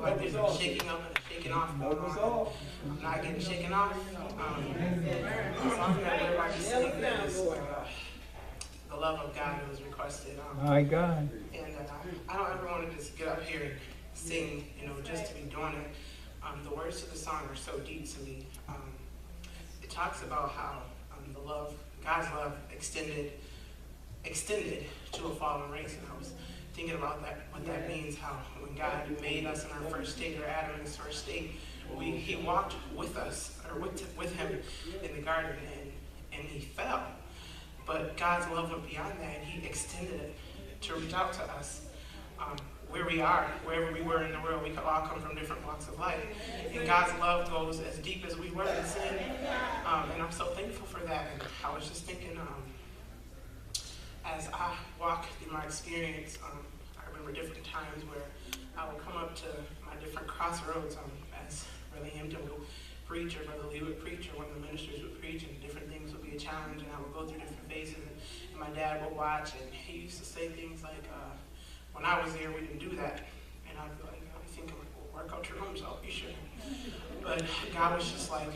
like there's a shaking up and a shaking off going on. I'm not getting shaken off. The song that everybody sings is The Love of God. It was requested. My God. And I don't ever want to just get up here and sing, just to be doing it. The words of the song are so deep to me. It talks about how God's love extended to a fallen race, and I was thinking about what that means. How when God made us in our first state, or Adam in his first state, He walked with us, or with him in the garden, and he fell. But God's love went beyond that, and He extended it to reach out to us. Where we are, wherever we were in the world, we could all come from different walks of life. And God's love goes as deep as we were in sin. And I'm so thankful for that. And I was just thinking, as I walk through my experience, I remember different times where I would come up to my different crossroads, as Brother Lee Hampton would preach, or Brother Lee would preach, or one of the ministers would preach, and different things would be a challenge, and I would go through different phases, and my dad would watch, and he used to say things like, when I was there, we didn't do that. And I'd be like, I think I'm like, well, work out your own salvation. But God was just like,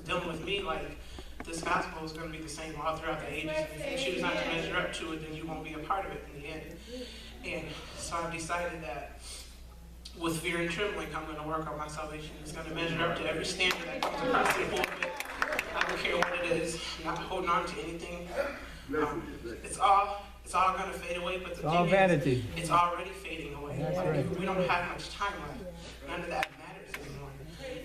dealing with me like, this gospel is going to be the same all throughout the ages. And if you choose not to measure up to it, then you won't be a part of it in the end. And so I've decided that with fear and trembling, I'm going to work on my salvation. It's going to measure up to every standard that comes across the pulpit. I don't care what it is. I'm not holding on to anything. It's all going to fade away, but the thing is, it's already fading away. Right. We don't have much time left. None of that matters anymore.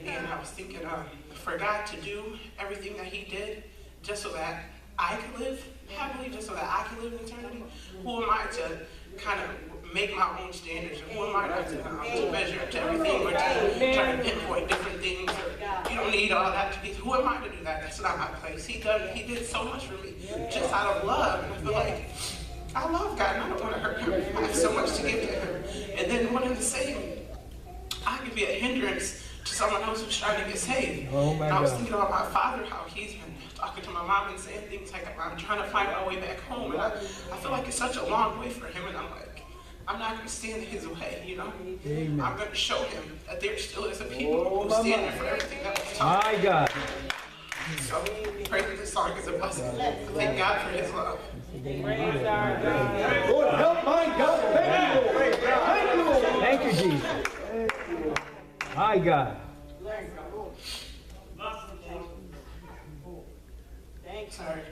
And I was thinking, for God to do everything that He did, just so that I could live happily, just so that I could live in eternity, who am I to kind of make my own standards? And who am I to measure up to everything, or to try to pinpoint different things? Or, you don't need all that to be. Who am I to do that? That's not my place. He did so much for me, just out of love. And I feel like, I love God, and I don't want to hurt Him. I have so much to give to Him. And then wanting to say, I could be a hindrance to someone else who's trying to get saved. Oh my and I was God. thinking about my father, how he's been talking to my mom and saying things like, I'm trying to find my way back home. And I feel like it's such a long way for him. And I'm like, I'm not going to stand in his way, Amen. I'm going to show him that there still is a people who stand there for everything that was taught. My God. So pray that this song is a blessing. Thank God for His love. Praise our God. Lord, help my God. Thank you, Lord. Thank you, Jesus. My God. Sorry.